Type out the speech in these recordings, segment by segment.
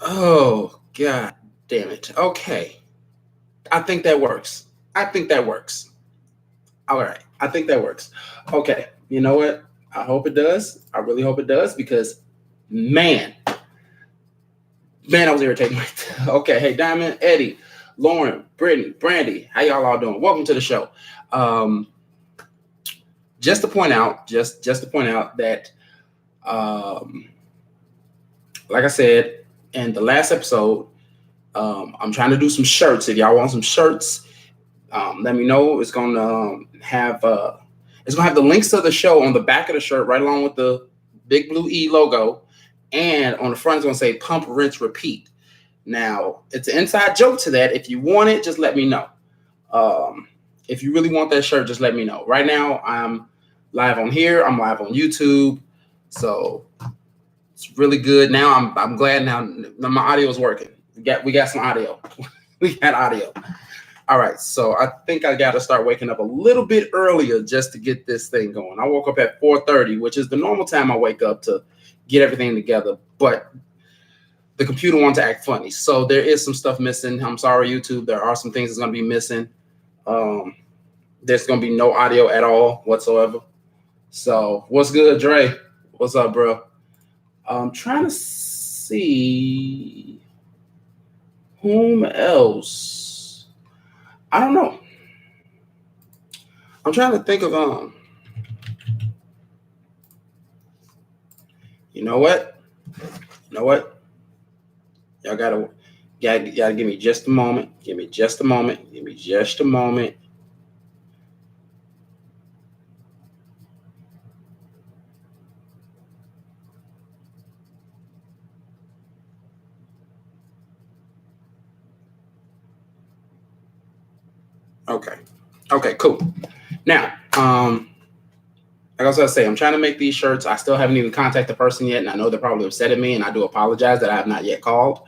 Oh, God damn it. Okay. I think that works. I think that works. All right. I think that works. Okay. You know what? I hope it does. I really hope it does because, man, man, I was irritated. Okay. Hey, Diamond, Eddie, Lauren, Brittany, Brandy, how y'all all doing? Welcome to the show. Um, just to point out that, um, like I said in the last episode, I'm trying to do some shirts. If y'all want some shirts, let me know. It's gonna have the links to the show on the back of the shirt, right along with the big blue E logo, and on the front it's gonna say "Pump, Rinse, Repeat." Now it's an inside joke to that. If you want it, just let me know. Um, if you really want that shirt, just let me know. Right now, I'm live on here. I'm live on YouTube, so it's really good. Now I'm glad now my audio is working. We got some audio. We got audio. All right, so I think I got to start waking up a little bit earlier just to get this thing going. I woke up at 4:30, which is the normal time I wake up to get everything together, but the computer wants to act funny. So there is some stuff missing. I'm sorry, YouTube. There are some things that's going to be missing. Um, there's going to be no audio at all whatsoever. So what's good, Dre? What's up, bro? I'm trying to see whom else. I don't know. I'm trying to think of you know what? You know what? Y'all gotta give me just a moment. Give me just a moment. Give me just a moment. Okay. Okay, cool. Now, like I was gonna say, I'm trying to make these shirts. I still haven't even contacted the person yet, and I know they're probably upset at me, and I do apologize that I have not yet called.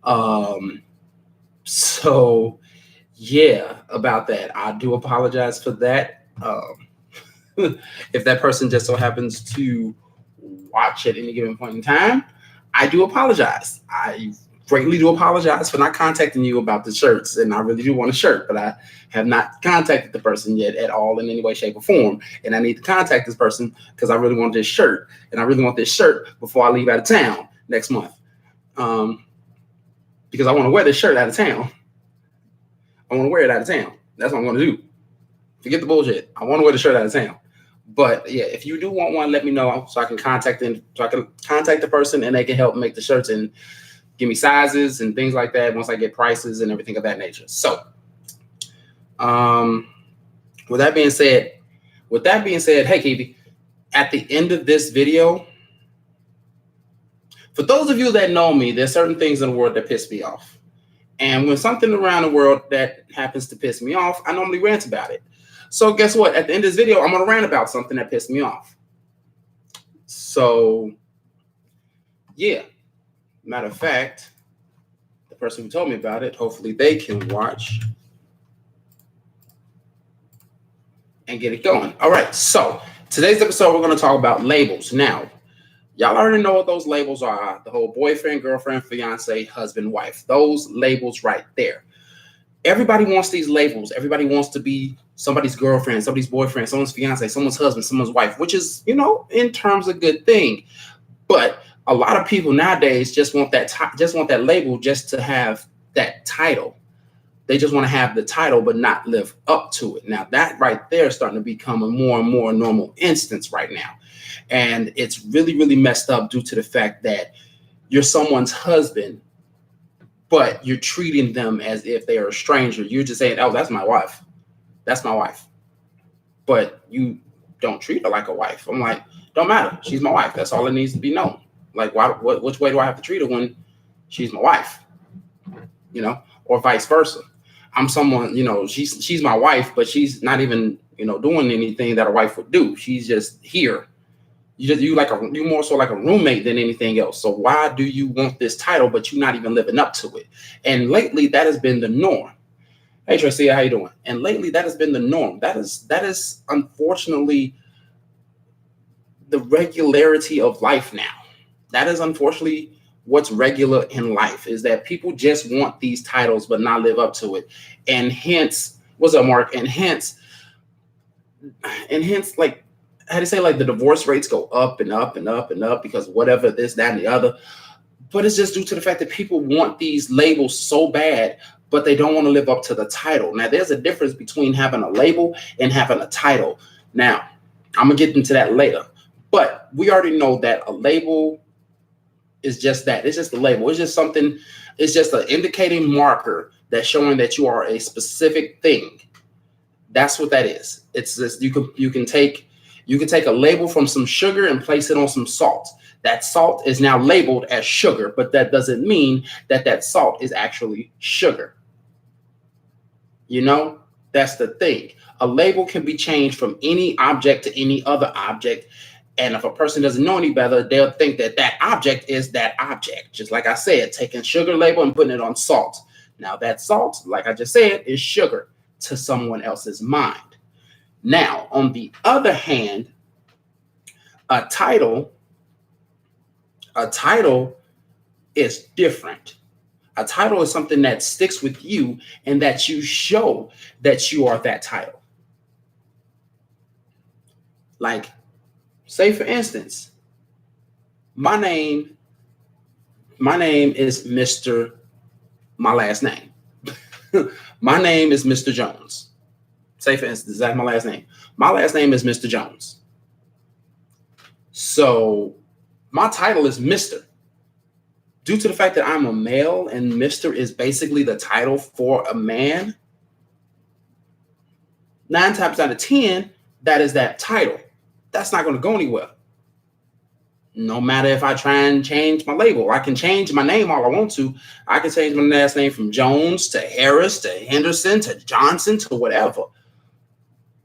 Um, so yeah, about that. I do apologize for that. If that person just so happens to watch at any given point in time, I do apologize. I greatly do apologize for not contacting you about the shirts, and I really do want a shirt, but I have not contacted the person yet at all in any way, shape, or form. And I need to contact this person because I really want this shirt, and I really want this shirt before I leave out of town next month. Um, because I want to wear this shirt out of town. I want to wear it out of town. That's what I'm going to do. Forget the bullshit. I want to wear the shirt out of town. But yeah, if you do want one, let me know so I can contact them. So I can contact the person and they can help make the shirts and give me sizes and things like that once I get prices and everything of that nature. So, um, with that being said, hey Kiwi, at the end of this video, for those of you that know me, there's certain things in the world that piss me off. And when something around the world that happens to piss me off, I normally rant about it. So guess what? At the end of this video, I'm going to rant about something that pissed me off. So, yeah. Matter of fact, the person who told me about it, hopefully they can watch and get it going. All right. So, today's episode, we're going to talk about labels. Now, y'all already know what those labels are. The whole boyfriend, girlfriend, fiance, husband, wife. Those labels right there. Everybody wants these labels. Everybody wants to be somebody's girlfriend, somebody's boyfriend, someone's fiance, someone's husband, someone's wife, which is, in terms a good thing. But a lot of people nowadays just want that label just to have that title. They just want to have the title but not live up to it. Now that right there is starting to become a more and more normal instance right now. And it's really, really messed up due to the fact that you're someone's husband, but you're treating them as if they are a stranger. You're just saying, oh, that's my wife. That's my wife. But you don't treat her like a wife. I'm like, don't matter. She's my wife. That's all that needs to be known. Like, which way do I have to treat her when she's my wife? Or vice versa. I'm someone, she's my wife, but she's not even, doing anything that a wife would do. She's just here. You more so like a roommate than anything else. So why do you want this title, but you're not even living up to it? And lately that has been the norm. Hey Tracy, how you doing? And lately that has been the norm. That is unfortunately the regularity of life now. That is unfortunately what's regular in life is that people just want these titles but not live up to it. And hence, what's up, Mark? And hence, like, how to say, like, the divorce rates go up and up and up and up because whatever, this, that, and the other. But it's just due to the fact that people want these labels so bad, but they don't want to live up to the title. Now, there's a difference between having a label and having a title. Now, I'm going to get into that later. But we already know that a label is just that. It's just a label. It's just something. It's just an indicating marker that's showing that you are a specific thing. That's what that is. It's just you can take a label from some sugar and place it on some salt. That salt is now labeled as sugar, but that doesn't mean that that salt is actually sugar. You know, that's the thing. A label can be changed from any object to any other object. And if a person doesn't know any better, they'll think that that object is that object. Just like I said, taking sugar label and putting it on salt. Now that salt, like I just said, is sugar to someone else's mind. Now, on the other hand, a title is different. A title is something that sticks with you and that you show that you are that title. Like, say for instance, my name is Mr. My last name. My name is Mr. Jones. Say for instance, that's my last name. My last name is Mr. Jones. So my title is Mr. Due to the fact that I'm a male and Mr. is basically the title for a man, 9 times out of 10, that is that title. That's not going to go anywhere. No matter if I try and change my label. I can change my name all I want to. I can change my last name from Jones to Harris to Henderson to Johnson to whatever.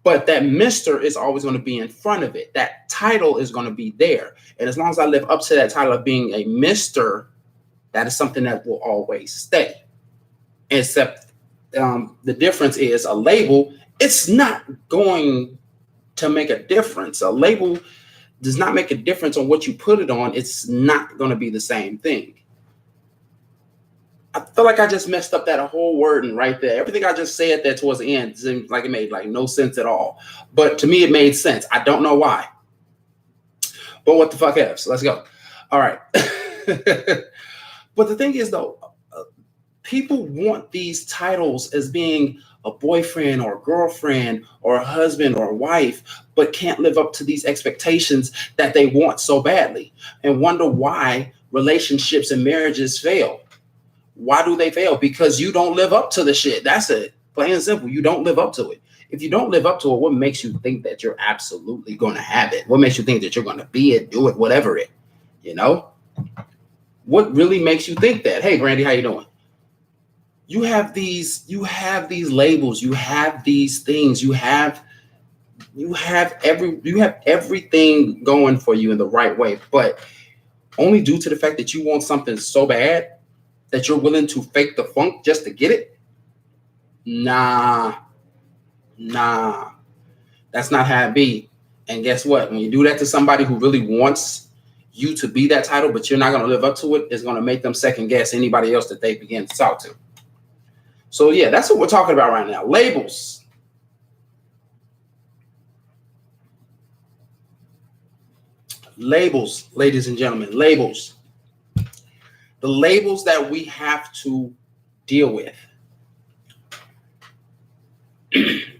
But that Mr. is always going to be in front of it. That title is going to be there. And as long as I live up to that title of being a Mr., that is something that will always stay. Except the difference is a label, it's not going to make a difference. A label does not make a difference on what you put it on. It's not going to be the same thing. I feel like I just messed up that whole wording right there. Everything I just said there towards the end seemed like it made like no sense at all. But to me, it made sense. I don't know why. But what the fuck else? Let's go. All right. But the thing is, though, people want these titles as being a boyfriend or a girlfriend or a husband or a wife, but can't live up to these expectations that they want so badly and wonder why relationships and marriages fail. Why do they fail? Because you don't live up to the shit. That's it. Plain and simple. You don't live up to it. If you don't live up to it, what makes you think that you're absolutely going to have it? What makes you think that you're going to be it, do it, whatever it, you know? What really makes you think that? Hey, Brandy, how you doing? You have these labels, you have these things, you have everything going for you in the right way, but only due to the fact that you want something so bad that you're willing to fake the funk just to get it. Nah, that's not how it be. And guess what? When you do that to somebody who really wants you to be that title, but you're not going to live up to it, it's going to make them second guess anybody else that they begin to talk to. So yeah, that's what we're talking about right now. Labels. Labels, ladies and gentlemen, labels. The labels that we have to deal with.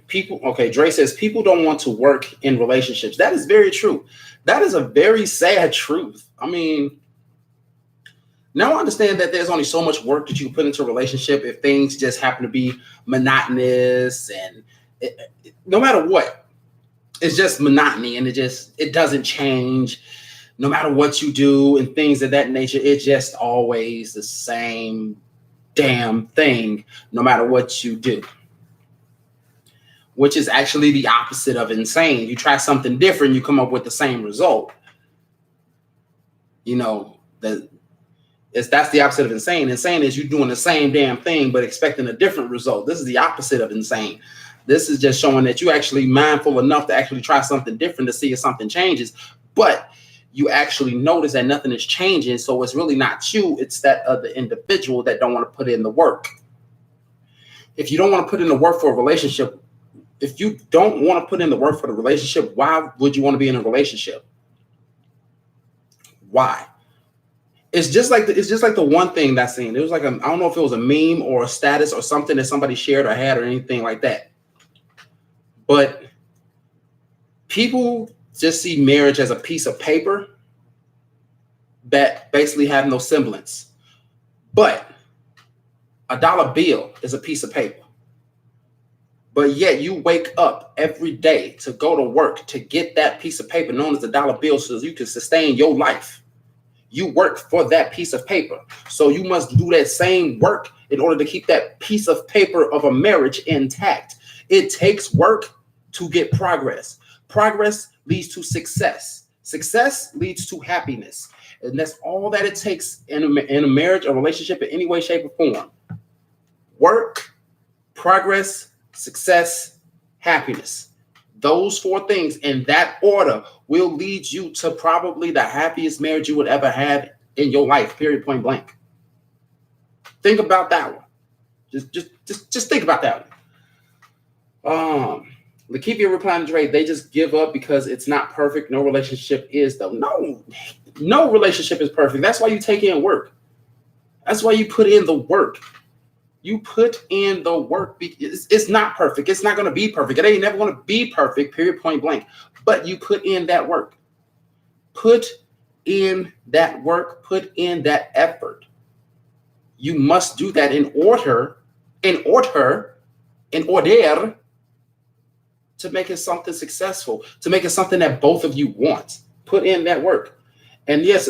People, okay, Dre says people don't want to work in relationships. That is very true. That is a very sad truth. I mean, now I understand that there's only so much work that you can put into a relationship if things just happen to be monotonous and no matter what, it's just monotony and it doesn't change no matter what you do and things of that nature. It's just always the same damn thing no matter what you do, which is actually the opposite of insane. You try something different, you come up with the same result. You know, that's the opposite of insane. Insane is you doing the same damn thing, but expecting a different result. This is the opposite of insane. This is just showing that you're actually mindful enough to actually try something different to see if something changes. But you actually notice that nothing is changing. So it's really not you, it's that other individual that don't want to put in the work. If you don't want to put in the work for a relationship, if you don't want to put in the work for the relationship, why would you want to be in a relationship? Why? It's just like the one thing that's seen. It was like I don't know if it was a meme or a status or something that somebody shared or had or anything like that. But people just see marriage as a piece of paper that basically have no semblance. But a dollar bill is a piece of paper. But yet you wake up every day to go to work to get that piece of paper known as a dollar bill so you can sustain your life. You work for that piece of paper. So you must do that same work in order to keep that piece of paper of a marriage intact. It takes work to get progress. Progress leads to success. Success leads to happiness. And that's all that it takes in a marriage, a relationship, in any way, shape, or form. Work, progress, success, happiness. Those four things in that order will lead you to probably the happiest marriage you would ever have in your life, period, point blank. Think about that one. Just think about that one. Lakeithia replying to Dre, they just give up because it's not perfect. No relationship is, though. No relationship is perfect. That's why you take in work. That's why you put in the work. You put in the work. It's not perfect. It's not going to be perfect. It ain't never going to be perfect, period, point blank. But you put in that work. Put in that work. Put in that effort. You must do that in order to make it something successful, to make it something that both of you want. Put in that work. And yes,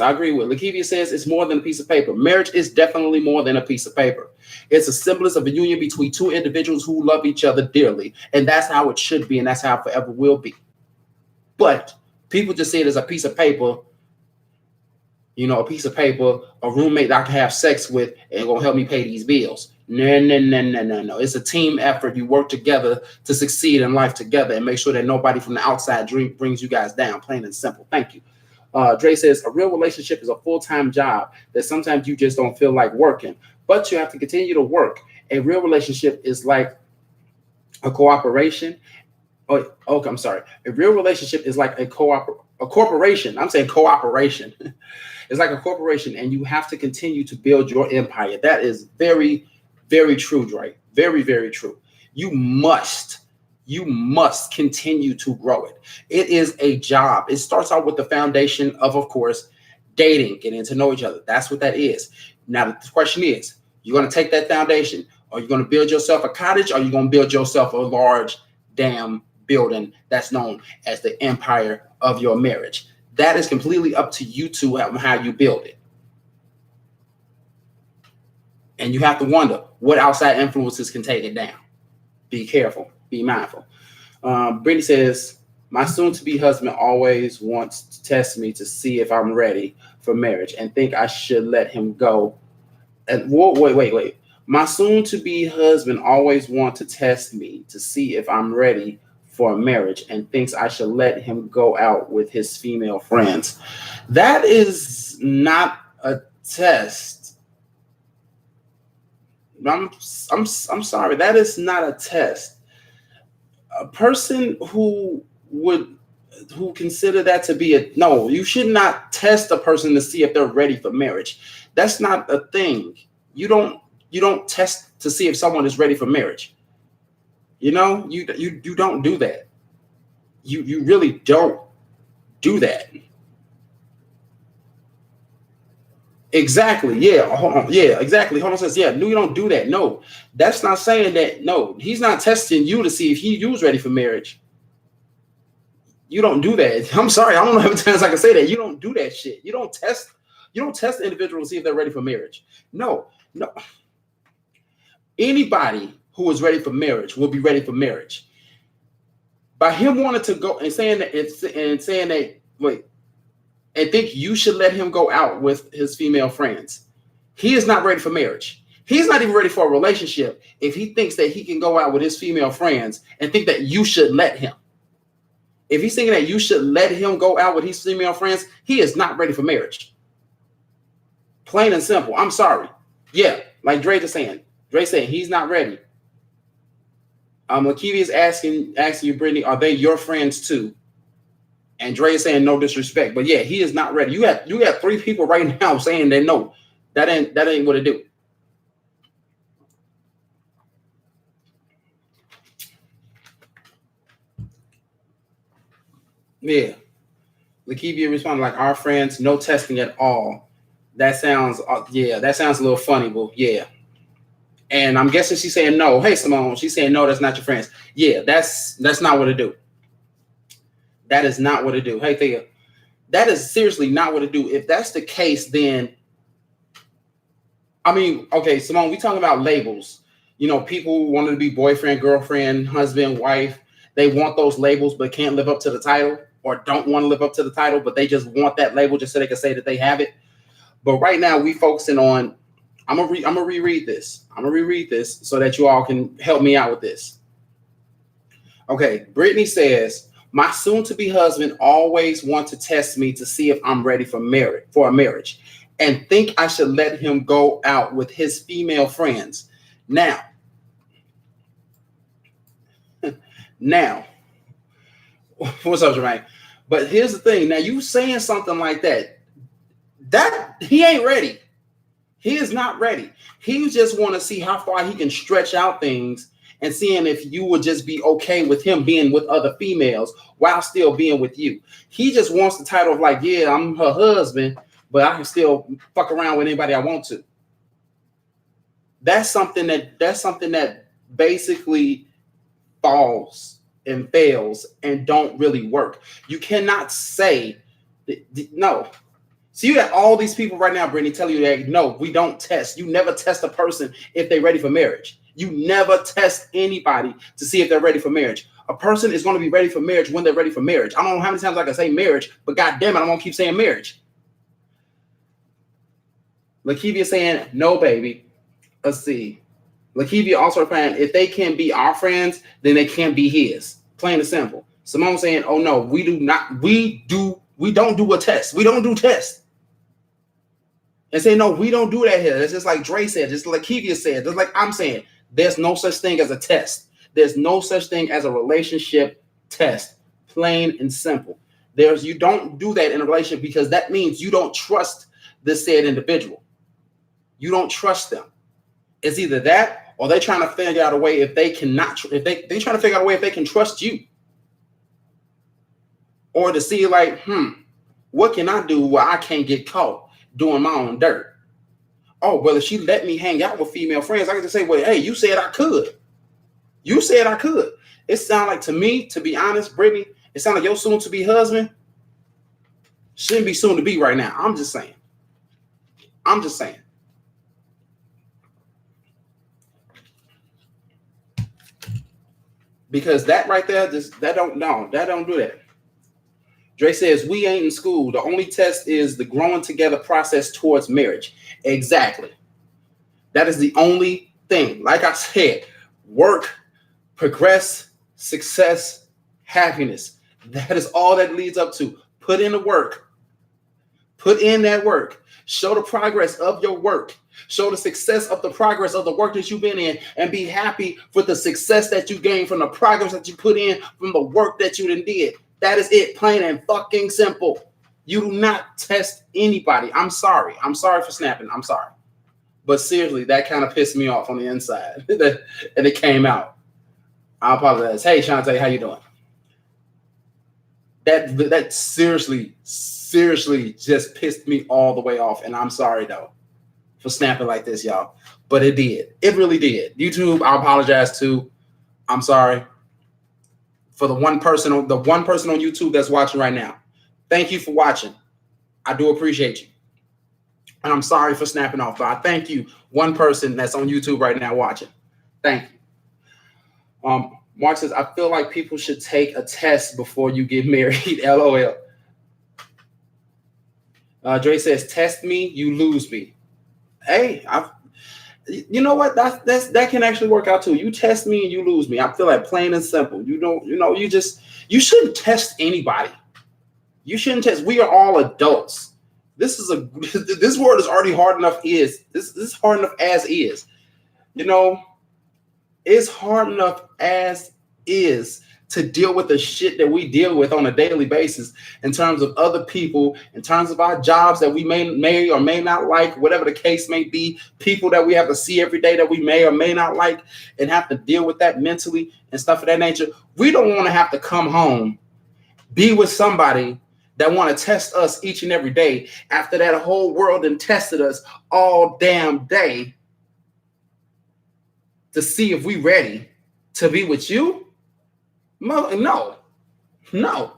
I agree with Lakeithia says it's more than a piece of paper. Marriage is definitely more than a piece of paper. It's a semblance of a union between two individuals who love each other dearly. And that's how it should be. And that's how it forever will be. But people just see it as a piece of paper, a piece of paper, a roommate that I can have sex with and gonna help me pay these bills. No. It's a team effort. You work together to succeed in life together and make sure that nobody from the outside brings you guys down. Plain and simple. Thank you. Dre says, a real relationship is a full-time job that sometimes you just don't feel like working, but you have to continue to work. A real relationship is like a cooperation. I'm sorry. A real relationship is like a corporation. I'm saying cooperation. It's like a corporation, and you have to continue to build your empire. That is very, very true, Dre. Very, very true. You must continue to grow it. It is a job. It starts out with the foundation of course, dating, getting to know each other. That's what that is. Now, the question is, you're going to take that foundation. Are you going to build yourself a cottage? Or are you going to build yourself a large damn building that's known as the empire of your marriage? That is completely up to you two how you build it. And you have to wonder what outside influences can take it down. Be careful. Be mindful. Brittany says, my soon-to-be husband always wants to test me to see if I'm ready for marriage and think I should let him go. And wait. My soon-to-be husband always wants to test me to see if I'm ready for marriage and thinks I should let him go out with his female friends. That is not a test. I'm sorry. That is not a test. A person who consider that to be no, you should not test a person to see if they're ready for marriage. That's not a thing. You don't test to see if someone is ready for marriage. You don't do that. You really don't do that. Exactly. Yeah. Hold on. Yeah. Exactly. Hold on. Says, yeah. No, you don't do that. No, that's not saying that. No, he's not testing you to see if you was ready for marriage. You don't do that. I'm sorry. I don't know how many times I can say that. You don't do that shit. You don't test individuals to see if they're ready for marriage. No. Anybody who is ready for marriage will be ready for marriage. By him wanting to go and saying that, and think you should let him go out with his female friends. He is not ready for marriage. He's not even ready for a relationship if he thinks that he can go out with his female friends and think that you should let him. If he's thinking that you should let him go out with his female friends, he is not ready for marriage. Plain and simple. I'm sorry. Yeah, like Dre is saying. Dre saying he's not ready. Lakivia is asking you, Brittany, are they your friends too? And Dre is saying no disrespect, but yeah, he is not ready. You got 3 people right now saying that no, that ain't what it do. Yeah. Lakivia responded like, our friends, no testing at all. That sounds a little funny, but yeah. And I'm guessing she's saying no. Hey, Simone, she's saying no, that's not your friends. Yeah, that's not what it do. That is not what it do. Hey, Thea, that is seriously not what it do. If that's the case, then, I mean, okay, Simone, we talking about labels. You know, people wanted to be boyfriend, girlfriend, husband, wife. They want those labels, but can't live up to the title, or don't want to live up to the title, but they just want that label just so they can say that they have it. But right now, we focusing on, I'm gonna reread this. I'm gonna reread this so that you all can help me out with this. Okay, Brittany says, my soon-to-be husband always wants to test me to see if I'm ready for a marriage, and think I should let him go out with his female friends. Now, what's up, Jermaine? But here's the thing. Now, you saying something like that he ain't ready. He is not ready. He just want to see how far he can stretch out things and seeing if you would just be okay with him being with other females while still being with you. He just wants the title of like, yeah, I'm her husband, but I can still fuck around with anybody I want to. That's something that basically falls and fails and don't really work. You cannot say no. So you got all these people right now, Brittany, telling you that no, we don't test. You never test a person if they're ready for marriage. You never test anybody to see if they're ready for marriage. A person is going to be ready for marriage when they're ready for marriage. I don't know how many times I can say marriage, but God damn it, I'm going to keep saying marriage. Lakivia saying, no, baby. Let's see. Lakivia also replying, if they can't be our friends, then they can't be his. Plain and simple. Simone saying, oh no, we don't do a test. We don't do tests. And say, no, we don't do that here. It's just like Dre said, just like Lakivia said, just like I'm saying, there's no such thing as a test. There's no such thing as a relationship test. Plain and simple. You don't do that in a relationship because that means you don't trust the said individual. You don't trust them. It's either that or they're trying to figure out a way if they cannot, if they're trying to figure out a way if they can trust you. Or to see like, what can I do where I can't get caught doing my own dirt? Oh, well, if she let me hang out with female friends, I can just say, well, hey, you said I could. You said I could. It sounds like to me, to be honest, Brittany, it sounds like your soon-to-be husband shouldn't be soon to be right now. I'm just saying. Because that right there, that don't do that. Dre says, we ain't in school. The only test is the growing together process towards marriage. Exactly. That is the only thing. Like I said, work, progress, success, happiness. That is all that leads up to. Put in the work. Put in that work. Show the progress of your work. Show the success of the progress of the work that you've been in, and be happy for the success that you gained from the progress that you put in from the work that you did. That is it, plain and fucking simple. You do not test anybody. I'm sorry. I'm sorry for snapping. I'm sorry. But seriously, that kind of pissed me off on the inside. And it came out. I apologize. Hey, Shantae, how you doing? That seriously just pissed me all the way off. And I'm sorry, though, for snapping like this, y'all. But it did. It really did. YouTube, I apologize too. I'm sorry. For the one person on YouTube that's watching right now. Thank you for watching. I do appreciate you. And I'm sorry for snapping off, but I thank you, one person that's on YouTube right now watching. Thank you. Mark says, I feel like people should take a test before you get married. LOL. Dre says, test me, you lose me. Hey, You know what? That can actually work out too. You test me and you lose me. I feel like plain and simple. You shouldn't test anybody. You shouldn't test. We are all adults. This world is already hard enough. This is hard enough as is. You know, it's hard enough as is to deal with the shit that we deal with on a daily basis in terms of other people, in terms of our jobs that we may or may not like, whatever the case may be, people that we have to see every day that we may or may not like and have to deal with that mentally and stuff of that nature. We don't want to have to come home, be with somebody that want to test us each and every day after that whole world and tested us all damn day to see if we ready to be with you. No. The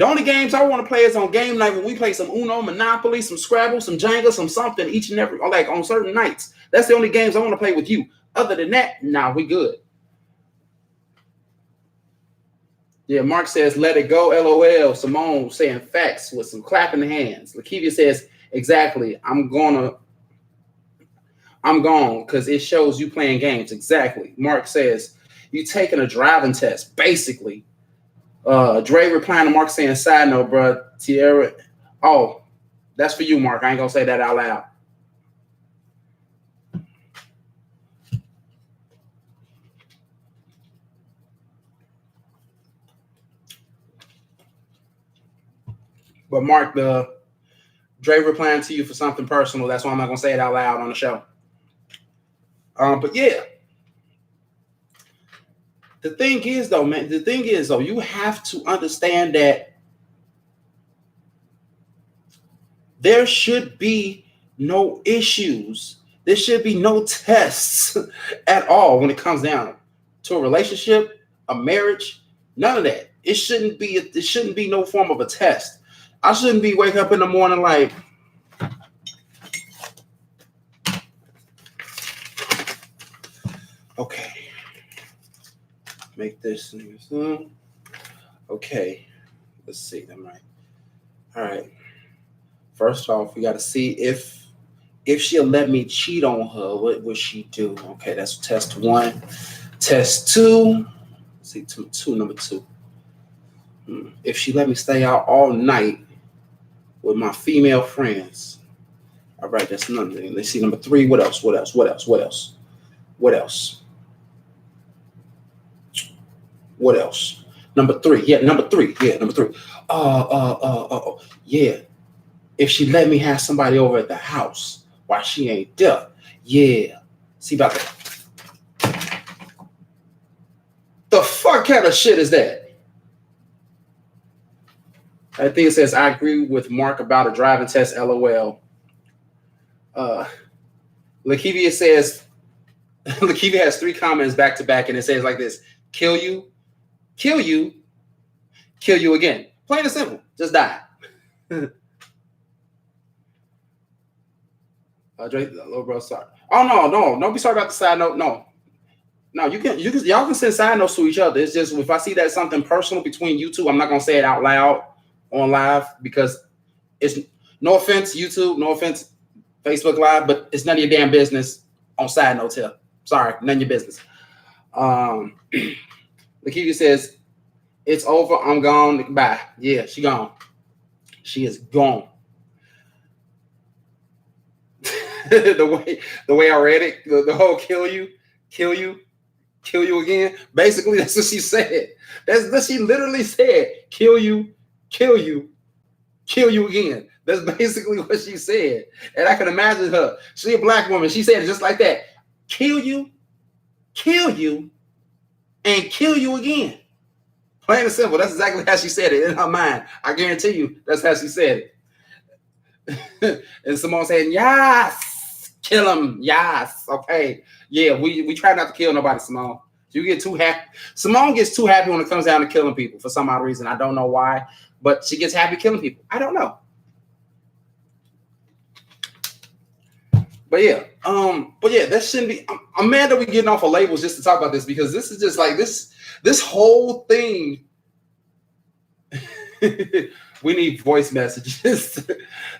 only games I want to play is on game night when we play some Uno, Monopoly, some Scrabble, some Jenga, some something each and every, like on certain nights. That's the only games I want to play with you. Other than that, nah, we good. Yeah, Mark says, let it go, LOL. Simone saying facts with some clapping hands. Lakivia says, exactly. I'm gone because it shows you playing games. Exactly. Mark says, you taking a driving test, basically. Dre replying to Mark saying, side note, bro, Tierra. Oh, that's for you, Mark. I ain't gonna say that out loud. But Mark, Dre replying to you for something personal. That's why I'm not gonna say it out loud on the show. But yeah. The thing is, though, you have to understand that there should be no issues. There should be no tests at all when it comes down to a relationship, a marriage, none of that. It shouldn't be no form of a test. I shouldn't be waking up in the morning like, okay. Make this. Okay. Let's see. I'm right. All right. First off, we got to see if she'll let me cheat on her. What would she do? Okay, that's test one. Test two. Let's see, number two. If she let me stay out all night with my female friends. All right, that's nothing. Let's see, number three. What else? Number three. Yeah. Yeah. If she let me have somebody over at the house while she ain't there. Yeah. See about that. The fuck kind of shit is that? I think it says, I agree with Mark about a driving test, LOL. Lakivia says, Lakivia has 3 comments back to back, and it says like this: kill you again. Plain and simple. Just die. Drake, little bro, sorry. Oh no, don't be sorry about the side note. No, you can y'all can send side notes to each other. It's just if I see that something personal between you two, I'm not gonna say it out loud on live because it's no offense YouTube, no offense Facebook Live, but it's none of your damn business on side notes here. Sorry, none of your business. Lakita says, it's over, I'm gone, bye. Yeah, she gone. She is gone. the way I read it, the whole kill you again. Basically, that's what she said. That's what she literally said. Kill you again. That's basically what she said. And I can imagine her. She's a black woman. She said it just like that. Kill you, and kill you again. Plain and simple. That's exactly how she said it in her mind. I guarantee you that's how she said it. And Simone saying, yes, kill him. Yes. Okay. Yeah, we try not to kill nobody, Simone. You get too happy. Simone gets too happy when it comes down to killing people for some odd reason. I don't know why, but she gets happy killing people. I don't know. But yeah, that shouldn't be. I'm mad that we're getting off of labels just to talk about this because this is just like this whole thing We need voice messages.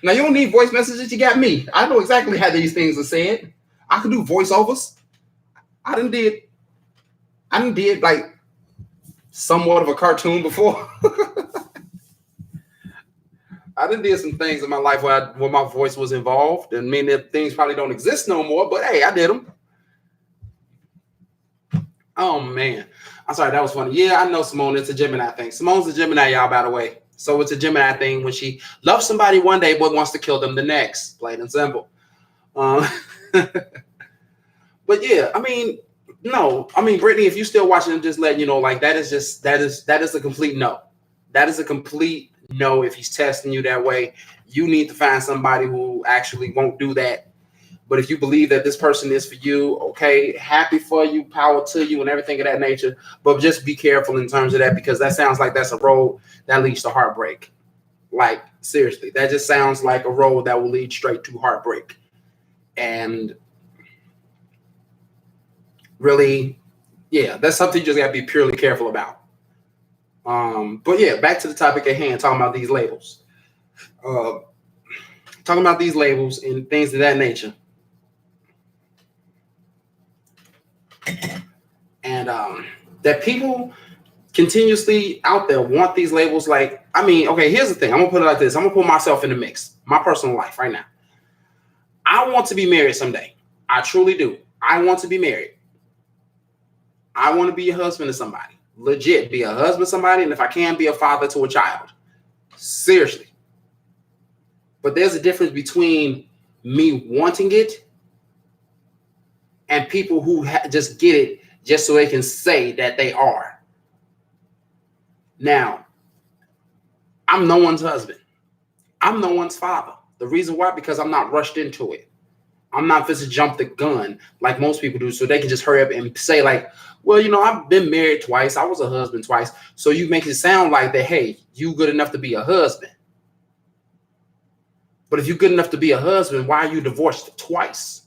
Now you don't need voice messages. You got me. I know exactly how these things are said. I can do voiceovers. I done did. I done did like somewhat of a cartoon before. I done did some things in my life where my voice was involved, and mean that things probably don't exist no more. But hey, I did them. Oh man, I'm sorry, that was funny. Yeah, I know Simone. It's a Gemini thing. Simone's a Gemini, y'all. By the way, so it's a Gemini thing when she loves somebody one day but wants to kill them the next. Plain and simple. But yeah, I mean, no, I mean, Brittany, if you're still watching, I'm just letting you know, like that is a complete no. That is a complete no. If he's testing you that way, you need to find somebody who actually won't do that. But if you believe that this person is for you, okay, happy for you, power to you, and everything of that nature. But just be careful in terms of that, because that sounds like that's a road that leads to heartbreak. Like, seriously, that just sounds like a road that will lead straight to heartbreak. And really, yeah, that's something you just got to be purely careful about. But yeah, back to the topic at hand, talking about these labels. Talking about these labels and things of that nature. And that people continuously out there want these labels. Like, I mean, okay, here's the thing. I'm gonna put it like this. I'm gonna put myself in the mix, my personal life right now. I want to be married someday. I truly do. I want to be married. I want to be a husband to somebody. Legit, be a husband to somebody, and if I can, be a father to a child. Seriously. But there's a difference between me wanting it and people who just get it just so they can say that they are. Now, I'm no one's husband. I'm no one's father. The reason why, because I'm not rushed into it. I'm not supposed to jump the gun like most people do, so they can just hurry up and say like, well, you know, I've been married twice. I was a husband twice. So you make it sound like that, hey, you good enough to be a husband. But if you're good enough to be a husband, why are you divorced twice?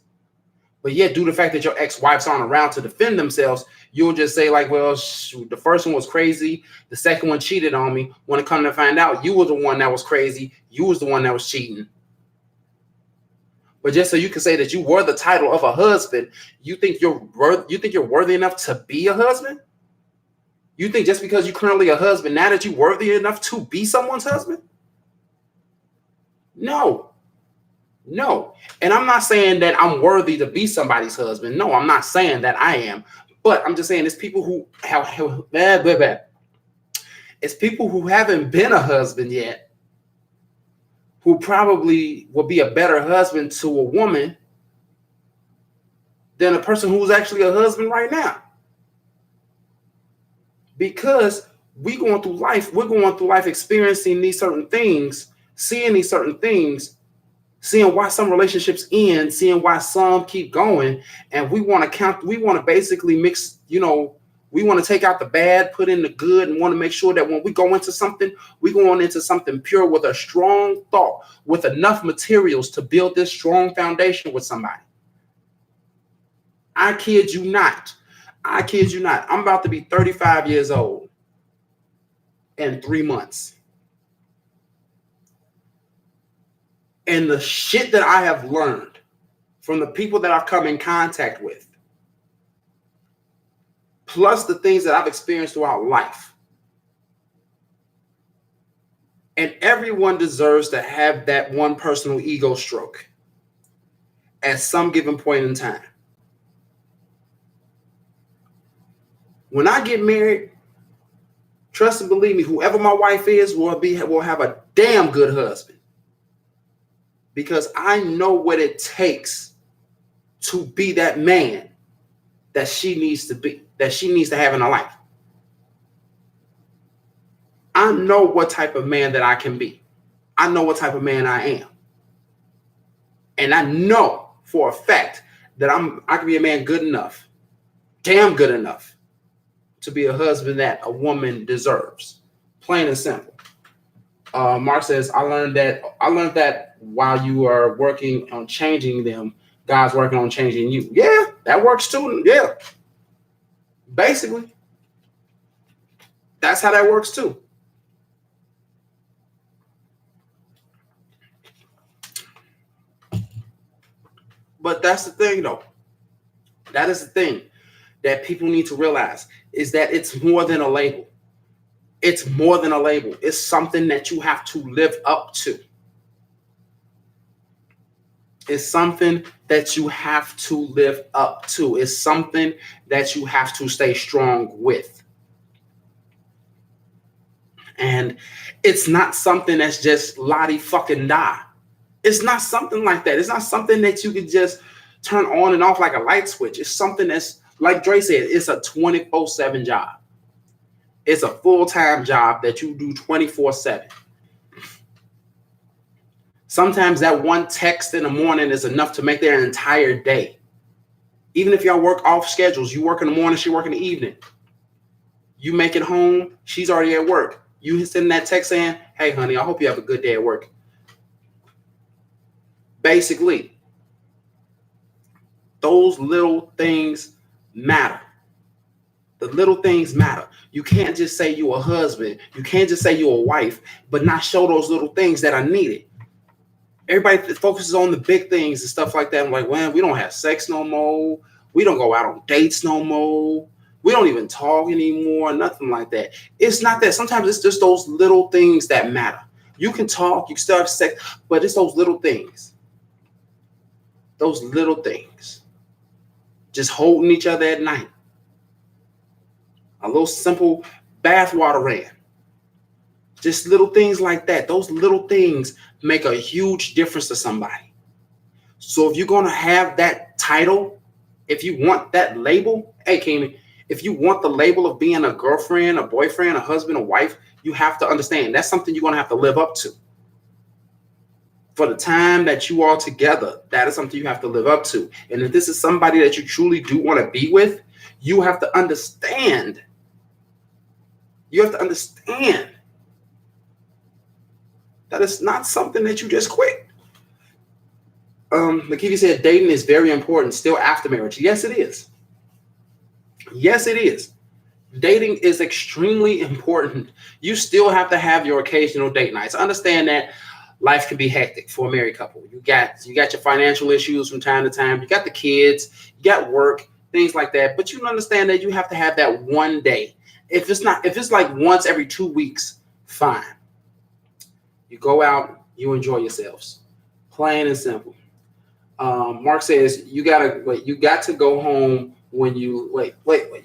But yet, due to the fact that your ex-wives aren't around to defend themselves, you'll just say like, well, shoot, the first one was crazy. The second one cheated on me. When it come to find out, you were the one that was crazy. You was the one that was cheating. But just so you can say that you were the title of a husband, you think you're worthy enough to be a husband? You think just because you're currently a husband, now that you're worthy enough to be someone's husband? No. And I'm not saying that I'm worthy to be somebody's husband. No, I'm not saying that I am. But I'm just saying it's people who it's people who haven't been a husband yet, who probably will be a better husband to a woman than a person who's actually a husband right now. Because we're going through life experiencing these certain things, seeing these certain things, seeing why some relationships end, seeing why some keep going. And we want to basically mix, we want to take out the bad, put in the good, and want to make sure that when we go into something, we're going into something pure with a strong thought, with enough materials to build this strong foundation with somebody. I kid you not. I'm about to be 35 years old in 3 months. And the shit that I have learned from the people that I've come in contact with, plus the things that I've experienced throughout life. And everyone deserves to have that one personal ego stroke at some given point in time. When I get married, trust and believe me, whoever my wife is will have a damn good husband. Because I know what it takes to be that man that she needs to be, that she needs to have in her life. I know what type of man that I can be. I know what type of man I am. And I know for a fact that I can be a man good enough, damn good enough, to be a husband that a woman deserves. Plain and simple. Mark says, I learned that while you are working on changing them, God's working on changing you. Yeah, that works too. Yeah. Basically, that's how that works too. But that's the thing, though. That is the thing that people need to realize is that it's more than a label. It's more than a label. It's something that you have to live up to. It's something that you have to live up to. It's something that you have to stay strong with. And it's not something that's just lottie fucking die. It's not something like that. It's not something that you could just turn on and off like a light switch. It's something that's, like Dre said, it's a 24/7 job. It's a full-time job that you do 24/7. Sometimes that one text in the morning is enough to make their entire day. Even if y'all work off schedules, you work in the morning, she work in the evening. You make it home, she's already at work. You send that text saying, hey, honey, I hope you have a good day at work. Basically, those little things matter. The little things matter. You can't just say you're a husband. You can't just say you're a wife, but not show those little things that are needed. Everybody focuses on the big things and stuff like that. I'm like, well, we don't have sex no more. We don't go out on dates no more. We don't even talk anymore. Nothing like that. It's not that. Sometimes it's just those little things that matter. You can talk, you can still have sex, but it's those little things. Those little things. Just holding each other at night. A little simple bathwater ran. Just little things like that. Those little things make a huge difference to somebody. So if you're going to have that title, if you want that label, hey, Keenan, if you want the label of being a girlfriend, a boyfriend, a husband, a wife, you have to understand that's something you're going to have to live up to. For the time that you are together, that is something you have to live up to. And if this is somebody that you truly do want to be with, you have to understand. You have to understand that it's not something that you just quit. Lakeith said dating is very important still after marriage. Yes, it is. Yes, it is. Dating is extremely important. You still have to have your occasional date nights. Understand that life can be hectic for a married couple. You got your financial issues from time to time. You got the kids, you got work, things like that. But you understand that you have to have that one day. If it's like once every 2 weeks, fine. You go out, you enjoy yourselves. Plain and simple. Mark says you got to go home when you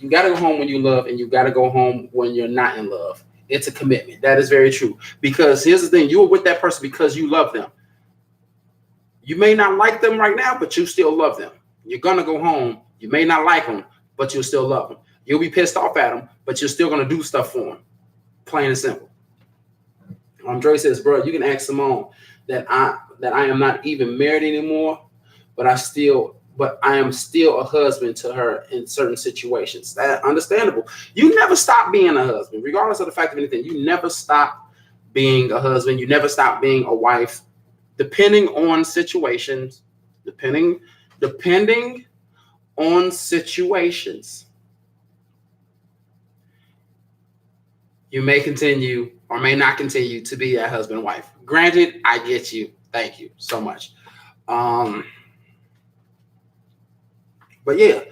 you got to go home when you love, and you got to go home when you're not in love. It's a commitment. That is very true. Because here's the thing, you were with that person because you love them. You may not like them right now, but you still love them. You're going to go home. You may not like them, but you'll still love them. You'll be pissed off at them, but you're still going to do stuff for them. Plain and simple. Andre says, bro, you can ask Simone that I am not even married anymore, but I am still a husband to her in certain situations. That's understandable. You never stop being a husband, regardless of the fact of anything. You never stop being a husband. You never stop being a wife, depending on situations. Depending on situations. You may continue or may not continue to be a husband and wife. Granted, I get you. Thank you so much. But yeah,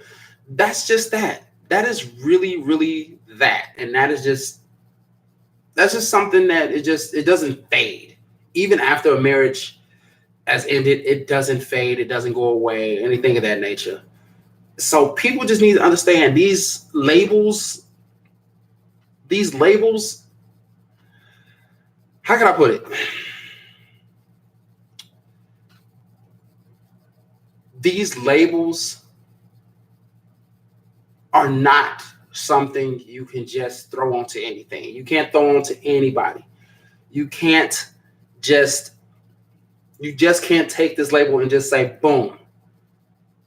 that's just that. That is really, really that. And that's just something that it doesn't fade. Even after a marriage has ended, it doesn't fade. It doesn't go away, anything of that nature. So people just need to understand these labels, how can I put it? These labels are not something you can just throw onto anything. You can't throw onto anybody. You just can't take this label and just say, boom.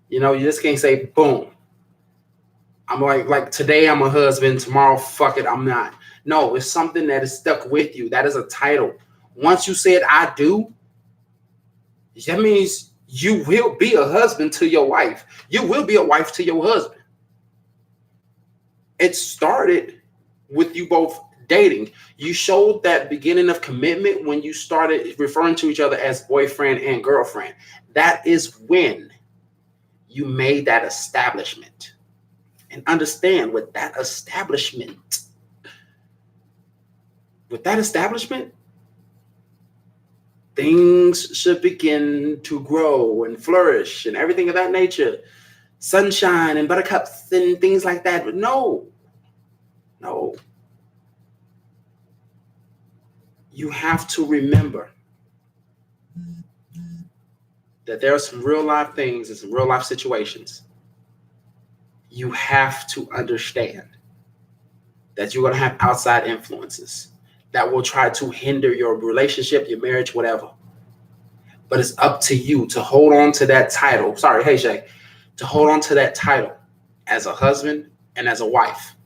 You just can't say, boom. I'm like today I'm a husband, tomorrow, fuck it, I'm not. No, it's something that is stuck with you. That is a title. Once you said I do, that means you will be a husband to your wife. You will be a wife to your husband. It started with you both dating. You showed that beginning of commitment when you started referring to each other as boyfriend and girlfriend. That is when You made that establishment. And understand with that establishment, things should begin to grow and flourish and everything of that nature. Sunshine and buttercups and things like that. But no. You have to remember that there are some real life things and some real life situations. You have to understand that you're going to have outside influences that will try to hinder your relationship, your marriage, whatever. But it's up to you to hold on to that title. Sorry, hey Shay, to hold on to that title as a husband and as a wife,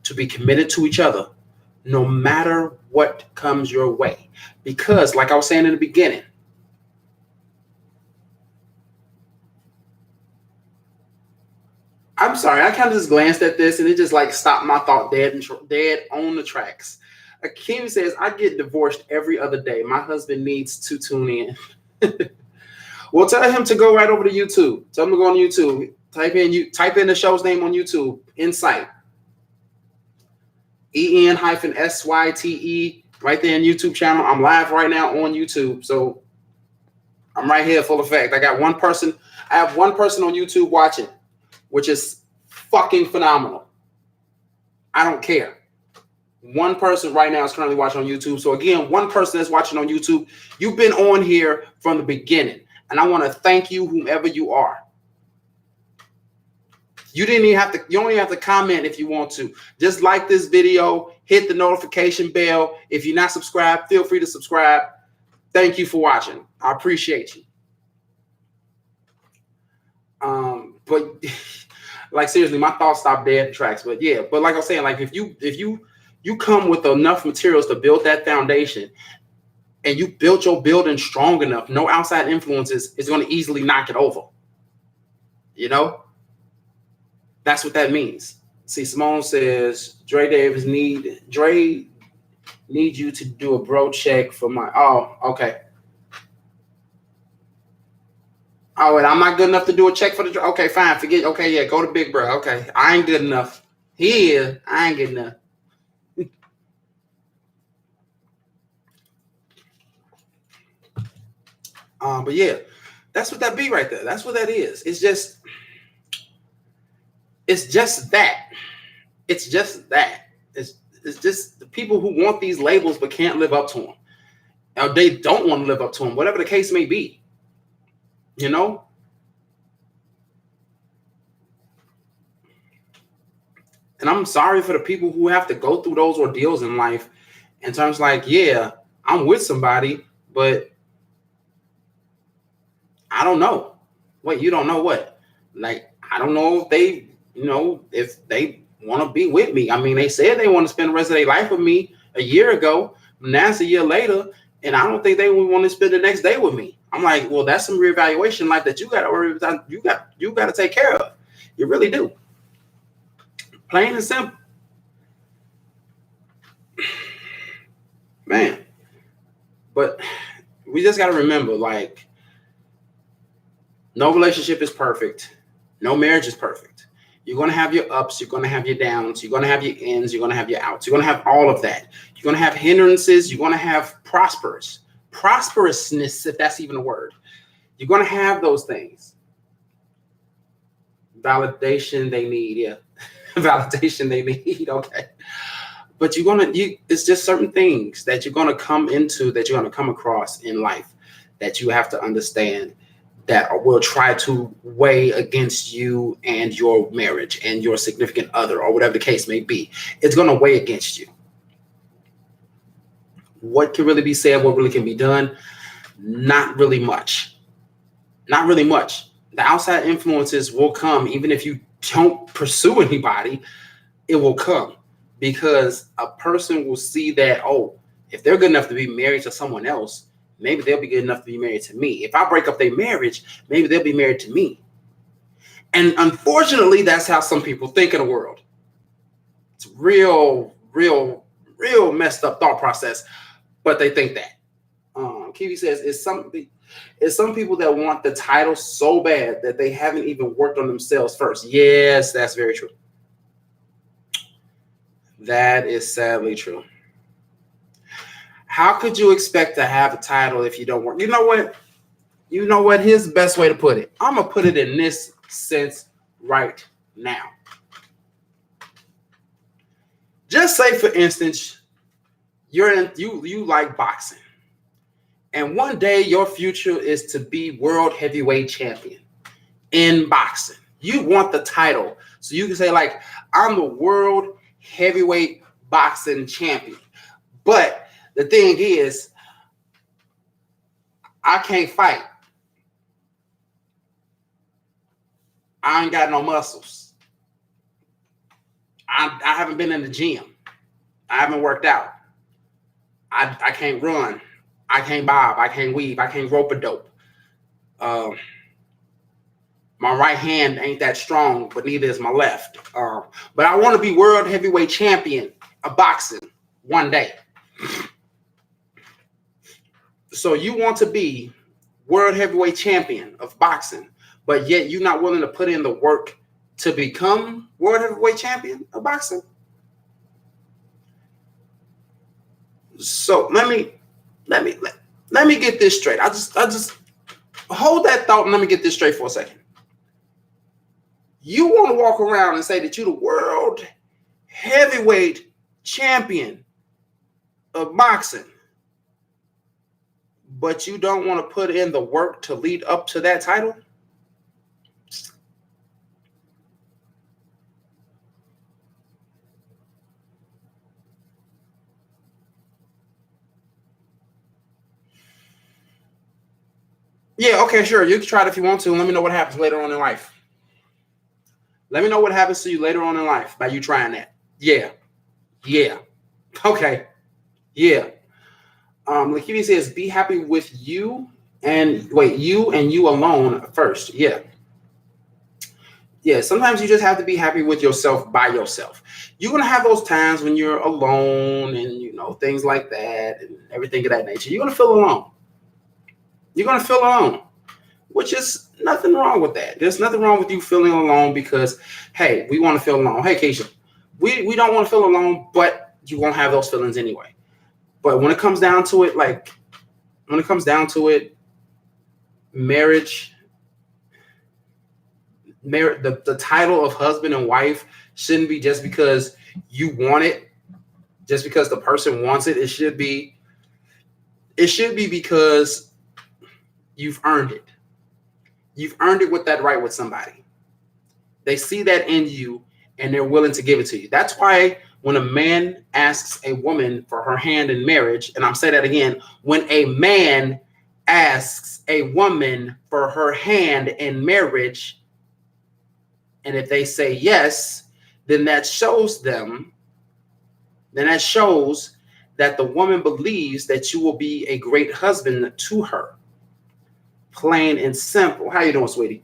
to be committed to each other no matter what comes your way. Because like I was saying in the beginning, I'm sorry, I kind of just glanced at this and it just like stopped my thought dead on the tracks. Akeem says, I get divorced every other day. My husband needs to tune in. Well, tell him to go right over to YouTube. Tell him to go on YouTube. Type in the show's name on YouTube, En-Syte. EN-SYTE, right there in YouTube channel. I'm live right now on YouTube. So I'm right here full effect. I have one person on YouTube watching, which is fucking phenomenal. I don't care. One person right now is currently watching on YouTube. So again, one person that's watching on YouTube, you've been on here from the beginning. And I want to thank you, whomever you are. You don't even have to comment if you want to. Just like this video, hit the notification bell. If you're not subscribed, feel free to subscribe. Thank you for watching. I appreciate you. But like seriously, my thoughts stopped dead in tracks. But yeah, but like I was saying, like if you come with enough materials to build that foundation and you built your building strong enough, no outside influences is going to easily knock it over. You know? That's what that means. See, Simone says, Dre need you to do a bro check for my, oh, okay. Oh, wait, I'm not good enough to do a check for the, okay, fine, forget, okay, yeah, go to Big Bro. Okay, I ain't good enough. He is, I ain't good enough. But yeah, that's what that be right there. That's what that is. It's just that. It's just that. It's just the people who want these labels but can't live up to them. Or they don't want to live up to them, whatever the case may be. You know? And I'm sorry for the people who have to go through those ordeals in life in terms like, yeah, I'm with somebody, but I don't know. Wait, you don't know what? Like, I don't know if they, if they want to be with me. I mean, they said they want to spend the rest of their life with me a year ago. Now it's a year later, and I don't think they would want to spend the next day with me. I'm like, well, that's some reevaluation life that you got to take care of. You really do. Plain and simple. Man. But we just got to remember, like, no relationship is perfect. No marriage is perfect. You're going to have your ups. You're going to have your downs. You're going to have your ins. You're going to have your outs. You're going to have all of that. You're going to have hindrances. You're going to have prosperousness, if that's even a word. You're going to have those things. Validation they need. Yeah. Validation they need. Okay. But it's just certain things that you're going to come into, that you're going to come across in life that you have to understand that will try to weigh against you and your marriage and your significant other or whatever the case may be. It's going to weigh against you. What can really be said? What really can be done? Not really much. Not really much. The outside influences will come even if you don't pursue anybody. It will come because a person will see that, oh, if they're good enough to be married to someone else, maybe they'll be good enough to be married to me. If I break up their marriage, maybe they'll be married to me. And unfortunately, that's how some people think in the world. It's real messed up thought process, but they think that. Kiwi says, is some people that want the title so bad that they haven't even worked on themselves first. Yes, that's very true. That is sadly true. How could you expect to have a title if you don't work? You know what? Here's the best way to put it. I'm gonna put it in this sense right now. Just say, for instance, you like boxing, and one day your future is to be world heavyweight champion in boxing. You want the title, so you can say, like, I'm the world heavyweight boxing champion. But the thing is, I can't fight. I ain't got no muscles. I haven't been in the gym. I haven't worked out. I can't run. I can't bob. I can't weave. I can't rope a dope. My right hand ain't that strong, but neither is my left. But I want to be world heavyweight champion of boxing one day. So you want to be world heavyweight champion of boxing, but yet you're not willing to put in the work to become world heavyweight champion of boxing. So let me get this straight. I just hold that thought and let me get this straight for a second. You want to walk around and say that you're the world heavyweight champion of boxing, but you don't want to put in the work to lead up to that title? Yeah, okay, sure. You can try it if you want to. Let me know what happens later on in life. Let me know what happens to you later on in life by you trying that. Yeah. Okay. Yeah. Lakini says, be happy with you and you alone first. Yeah. Yeah, sometimes you just have to be happy with yourself by yourself. You're going to have those times when you're alone and, things like that and everything of that nature. You're going to feel alone. Which is nothing wrong with that. There's nothing wrong with you feeling alone because, hey, we want to feel alone. Hey, Keisha, we don't want to feel alone, but you won't have those feelings anyway. But when it comes down to it, marriage, the title of husband and wife shouldn't be just because you want it, just because the person wants it. It should be because you've earned it. You've earned it with that right with somebody. They see that in you and they're willing to give it to you. That's why when a man asks a woman for her hand in marriage, and I'm saying that again, when a man asks a woman for her hand in marriage, and if they say yes, then that shows that the woman believes that you will be a great husband to her. Plain and simple. How you doing, sweetie?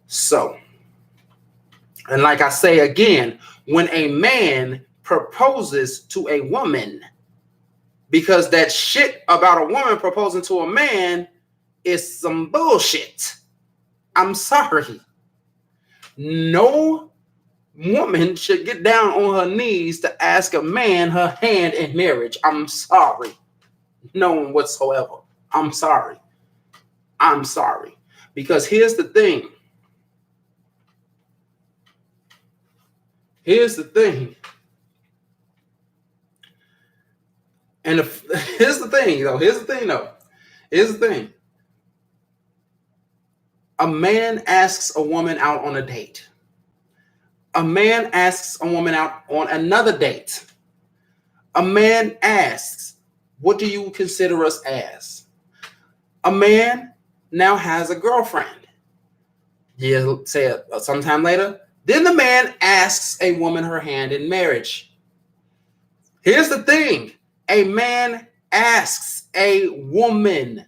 So, and like I say again, when a man proposes to a woman, because that shit about a woman proposing to a man is some bullshit. I'm sorry. No woman should get down on her knees to ask a man her hand in marriage. I'm sorry. No one whatsoever. I'm sorry. Because here's the thing. And here's the thing. A man asks a woman out on a date. A man asks a woman out on another date. A man asks, what do you consider us as? A man now has a girlfriend. Yeah, say sometime later. Then the man asks a woman her hand in marriage. Here's the thing. A man asks a woman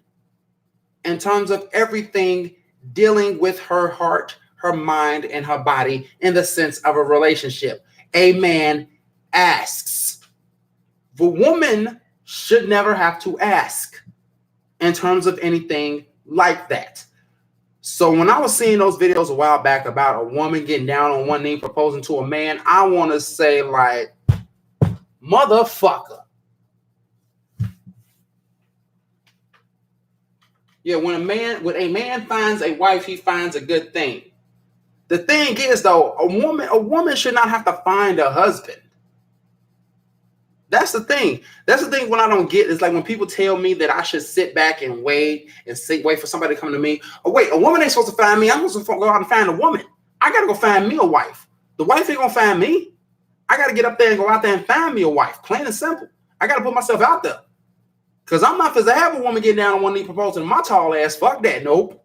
in terms of everything dealing with her heart, her mind, and her body in the sense of a relationship. A man asks. The woman should never have to ask. in terms of anything like that. So when I was seeing those videos a while back about a woman getting down on one knee proposing to a man, I want to say like, motherfucker. Yeah, when a man finds a wife, he finds a good thing. The thing is though, a woman should not have to find a husband. That's the thing. That's the thing when I don't get is like when people tell me that I should sit back and wait for somebody to come to me. Oh, wait, a woman ain't supposed to find me. I'm supposed to go out and find a woman. I got to go find me a wife. The wife ain't going to find me. I got to get up there and go out there and find me a wife. Plain and simple. I got to put myself out there. Because I'm not supposed to have a woman get down on one knee proposing to my tall ass. Fuck that. Nope.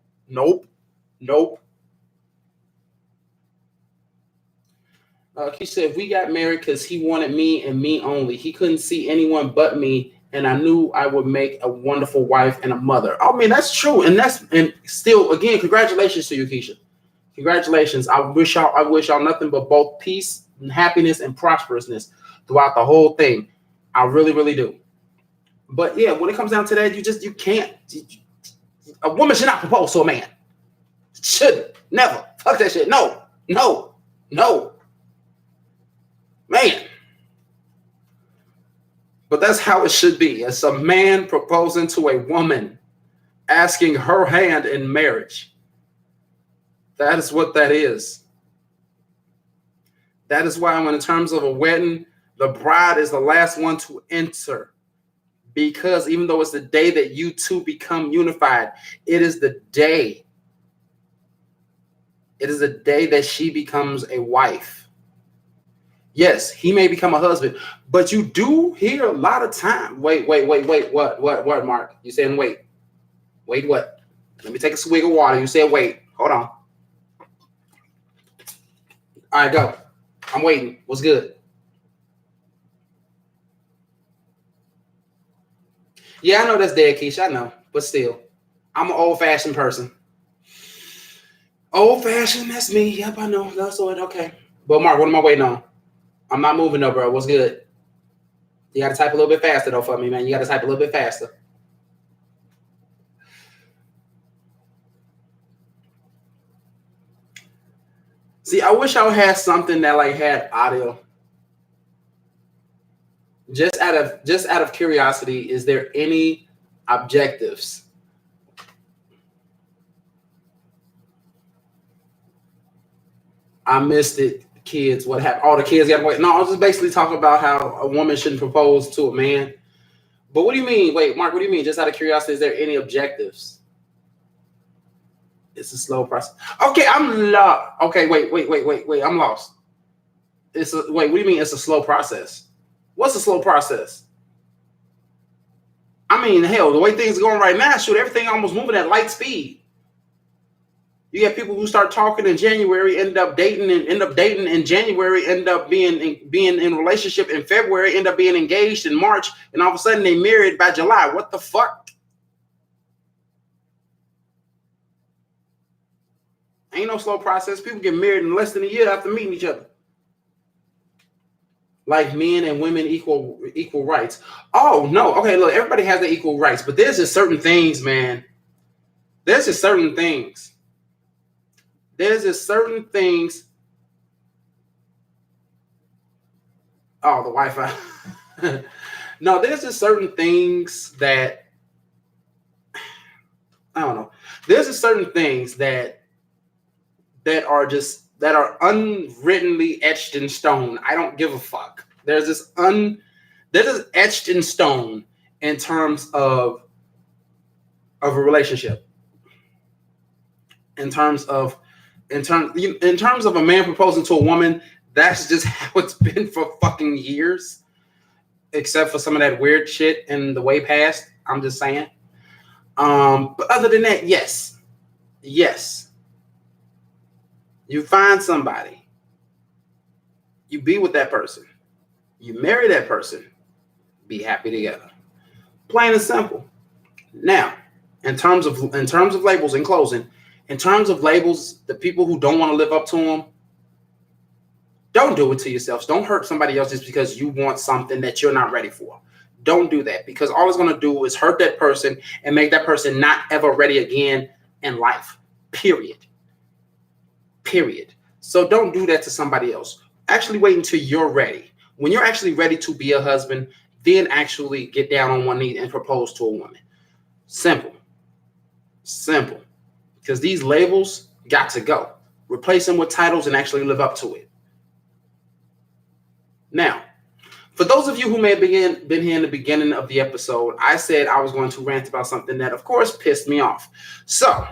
He said, we got married because he wanted me and me only. He couldn't see anyone but me, and I knew I would make a wonderful wife and a mother. I mean, that's true. And still, again, congratulations to you, Keisha. Congratulations. I wish y'all nothing but both peace and happiness and prosperousness throughout the whole thing. I really, really do. But yeah, when it comes down to that, you can't. A woman should not propose to a man. Shouldn't. Never. Fuck that shit. No. Man. But that's how it should be. It's a man proposing to a woman, asking her hand in marriage. That is what that is. That is why when in terms of a wedding, the bride is the last one to enter. Because even though it's the day that you two become unified, it is the day. It is the day that she becomes a wife. Yes, he may become a husband, but you do hear a lot of time. Wait. What, Mark? You saying wait? Wait, what? Let me take a swig of water. You said wait. Hold on. All right, go. I'm waiting. What's good? Yeah, I know that's dead, Keisha. I know, but still, I'm an old-fashioned person. Old-fashioned, that's me. Yep, I know. That's all. Okay. But Mark, what am I waiting on? I'm not moving though, bro. What's good? You got to type a little bit faster though for me, man. You got to type a little bit faster. See, I wish I had something that like had audio. Just out of curiosity, is there any objectives? I missed it. Kids, what happened? All the kids got to wait. No, I was just basically talking about how a woman shouldn't propose to a man. But what do you mean? Wait, Mark, what do you mean? Just out of curiosity, is there any objectives? It's a slow process. Okay, I'm lost. Okay, wait. I'm lost. Wait, what do you mean it's a slow process? What's a slow process? I mean, hell, the way things are going right now, shoot, everything almost moving at light speed. You get people who start talking in January, end up dating in January, end up being in a relationship in February, end up being engaged in March, and all of a sudden they married by July. What the fuck? Ain't no slow process. People get married in less than a year after meeting each other. Like men and women equal rights. Oh no. Okay, look, everybody has their equal rights, but there's just certain things, man. There's just certain things. Oh, the Wi-Fi. No, there's just certain things that I don't know. There's just certain things that are unwrittenly etched in stone. I don't give a fuck. There's this etched in stone in terms of a relationship. In terms of a man proposing to a woman, that's just how it's been for fucking years. Except for some of that weird shit in the way past. I'm just saying. But other than that, yes. You find somebody. You be with that person. You marry that person. Be happy together. Plain and simple. Now, in terms of labels, in closing, in terms of labels, the people who don't want to live up to them, don't do it to yourselves. Don't hurt somebody else just because you want something that you're not ready for. Don't do that, because all it's going to do is hurt that person and make that person not ever ready again in life. Period. Period. So don't do that to somebody else. Actually wait until you're ready. When you're actually ready to be a husband, then actually get down on one knee and propose to a woman. Simple. Simple. Because these labels got to go. Replace them with titles and actually live up to it. Now, for those of you who may have been here in the beginning of the episode, I said I was going to rant about something that, of course, pissed me off. So,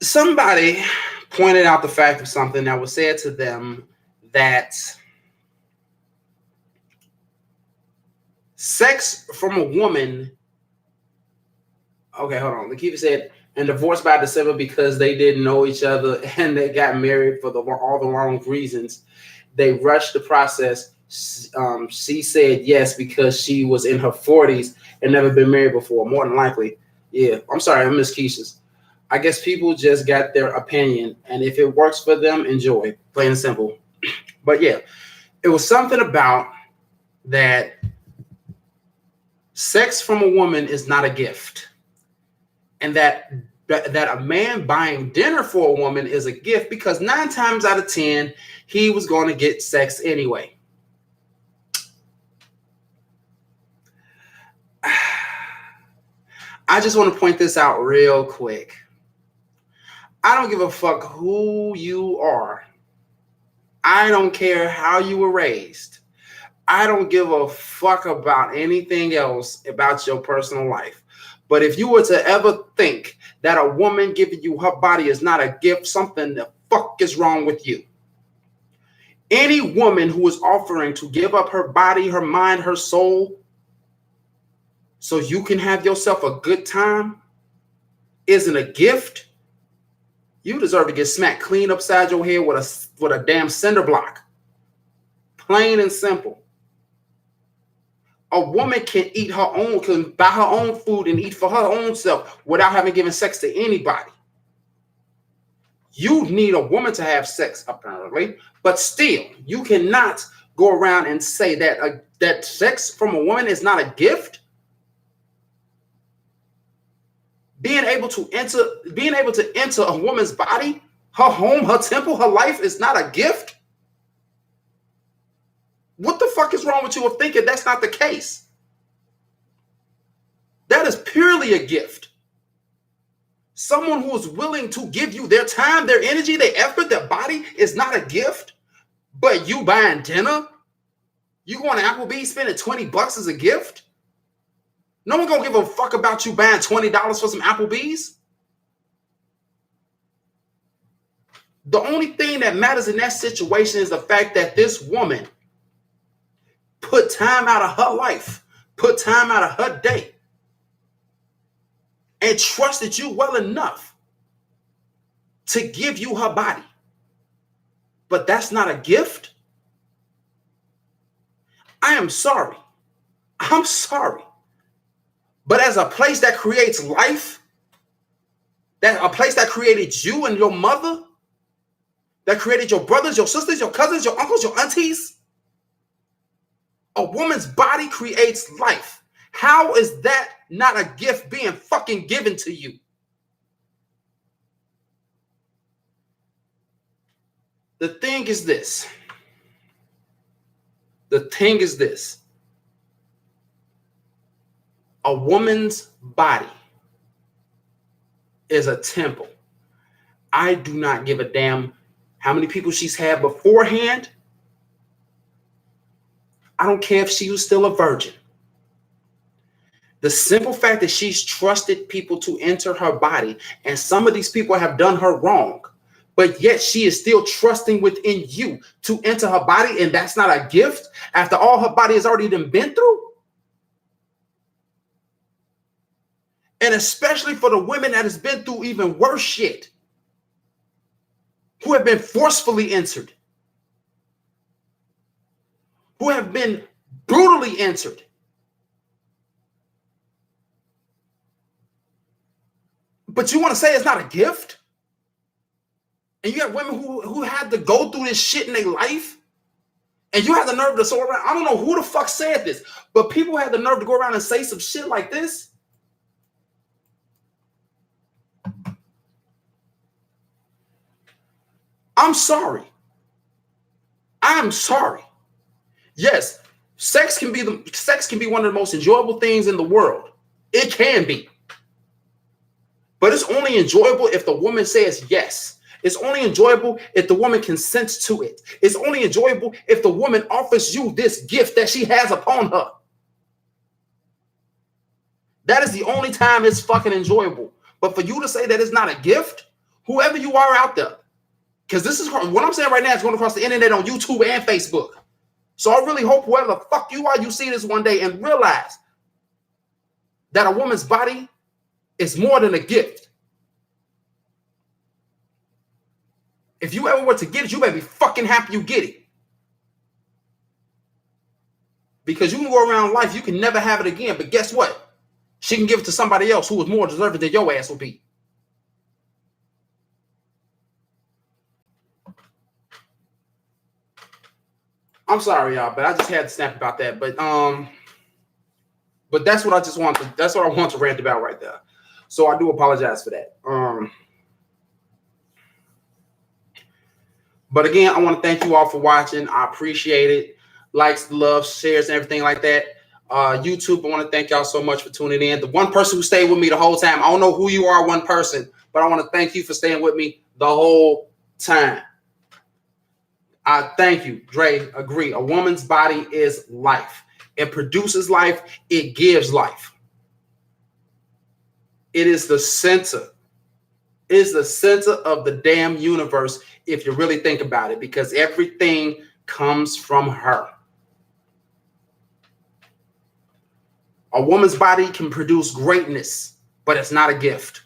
somebody pointed out the fact of something that was said to them, that sex from a woman. Okay, hold on. Lakeitha said, and divorced by December because they didn't know each other and they got married for all the wrong reasons. They rushed the process. She said yes because she was in her 40s and never been married before, more than likely. Yeah, I'm sorry, I'm Miss Keisha's. I guess people just got their opinion, and if it works for them, enjoy. Plain and simple. But yeah, it was something about that sex from a woman is not a gift. And that a man buying dinner for a woman is a gift, because 9 times out of 10, he was going to get sex anyway. I just want to point this out real quick. I don't give a fuck who you are. I don't care how you were raised. I don't give a fuck about anything else about your personal life. But if you were to ever think that a woman giving you her body is not a gift, something the fuck is wrong with you. Any woman who is offering to give up her body, her mind, her soul, so you can have yourself a good time, isn't a gift. You deserve to get smacked clean upside your head with a damn cinder block. Plain and simple. A woman can buy her own food and eat for her own self without having given sex to anybody. You need a woman to have sex, apparently, but still, you cannot go around and say that that sex from a woman is not a gift. Being able to enter a woman's body, her home, her temple, her life is not a gift. What the fuck is wrong with you of thinking that's not the case? That is purely a gift. Someone who is willing to give you their time, their energy, their effort, their body is not a gift. But you buying dinner, you going to Applebee's spending $20 as a gift? No one gonna give a fuck about you buying $20 for some Applebee's. The only thing that matters in that situation is the fact that this woman put time out of her life, put time out of her day, and trusted you well enough to give you her body. But that's not a gift. I am sorry. I'm sorry. But as a place that creates life, that a place that created you and your mother, that created your brothers, your sisters, your cousins, your uncles, your aunties, a woman's body creates life. How is that not a gift being fucking given to you? The thing is this. A woman's body is a temple. I do not give a damn how many people she's had beforehand. I don't care if she was still a virgin. The simple fact that she's trusted people to enter her body, and some of these people have done her wrong, but yet she is still trusting within you to enter her body, and that's not a gift after all her body has already been through? And especially for the women that has been through even worse shit, who have been forcefully entered, who have been brutally entered. But you want to say it's not a gift? And you have women who had to go through this shit in their life? And you have the nerve to go around. I don't know who the fuck said this, but people had the nerve to go around and say some shit like this. I'm sorry. I'm sorry. Yes, sex can be one of the most enjoyable things in the world. It can be. But it's only enjoyable if the woman says yes. It's only enjoyable if the woman consents to it. It's only enjoyable if the woman offers you this gift that she has upon her. That is the only time it's fucking enjoyable. But for you to say that it's not a gift, whoever you are out there, because this is what I'm saying right now is going across the internet on YouTube and Facebook. So I really hope whoever the fuck you are, you see this one day and realize that a woman's body is more than a gift. If you ever were to get it, you better be fucking happy you get it. Because you can go around life, you can never have it again. But guess what? She can give it to somebody else who is more deserving than your ass will be. I'm sorry, y'all, but I just had to snap about that. But that's what I just want to. That's what I want to rant about right there. So I do apologize for that. But again, I want to thank you all for watching. I appreciate it. Likes, love, shares, and everything like that. YouTube, I want to thank y'all so much for tuning in. The one person who stayed with me the whole time. I don't know who you are, one person, but I want to thank you for staying with me the whole time. I thank you. Dre, agree. A woman's body is life. It produces life. It gives life. It is the center. It is the center of the damn universe if you really think about it, because everything comes from her. A woman's body can produce greatness, but it's not a gift.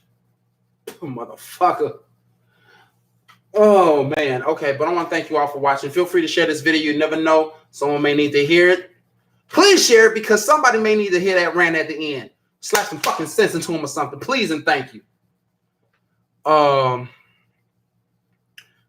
Motherfucker. Oh, man. Okay, but I want to thank you all for watching. Feel free to share this video. You never know. Someone may need to hear it. Please share it because somebody may need to hear that rant at the end. Slap some fucking sense into them or something. Please and thank you.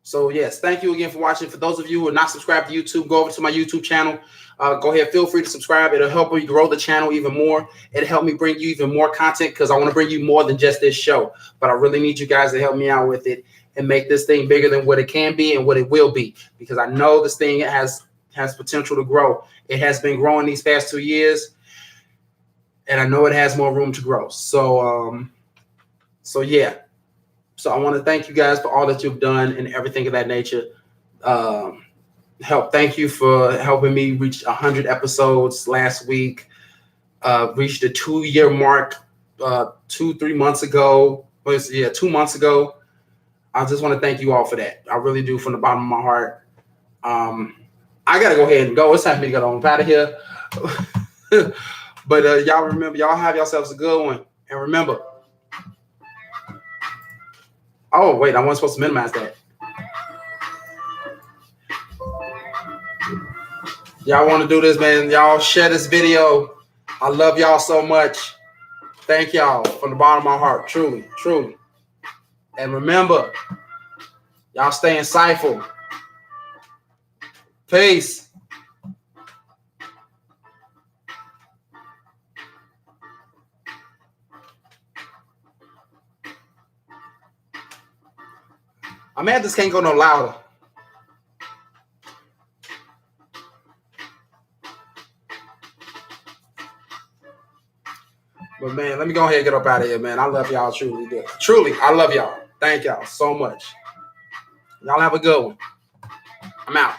So, yes, thank you again for watching. For those of you who are not subscribed to YouTube, go over to my YouTube channel. Go ahead. Feel free to subscribe. It'll help me grow the channel even more. It'll help me bring you even more content because I want to bring you more than just this show. But I really need you guys to help me out with it and make this thing bigger than what it can be and what it will be, because I know this thing has potential to grow. It has been growing these past 2 years, and I know it has more room to grow. So yeah. So I want to thank you guys for all that you've done and everything of that nature. Thank you for helping me reach 100 episodes last week. Reached the 2-year mark 2-3 months ago. 2 months ago. I just want to thank you all for that. I really do, from the bottom of my heart. I gotta go ahead and go. It's time for me to get on out of here. But y'all remember, y'all have yourselves a good one. And remember. Oh, wait, I wasn't supposed to minimize that. Y'all want to do this, man. Y'all share this video. I love y'all so much. Thank y'all from the bottom of my heart. Truly, truly. And remember, y'all stay insightful. Peace. I'm mad this can't go no louder. But man, let me go ahead and get up out of here, man. I love y'all truly good. Truly, I love y'all. Thank y'all so much. Y'all have a good one. I'm out.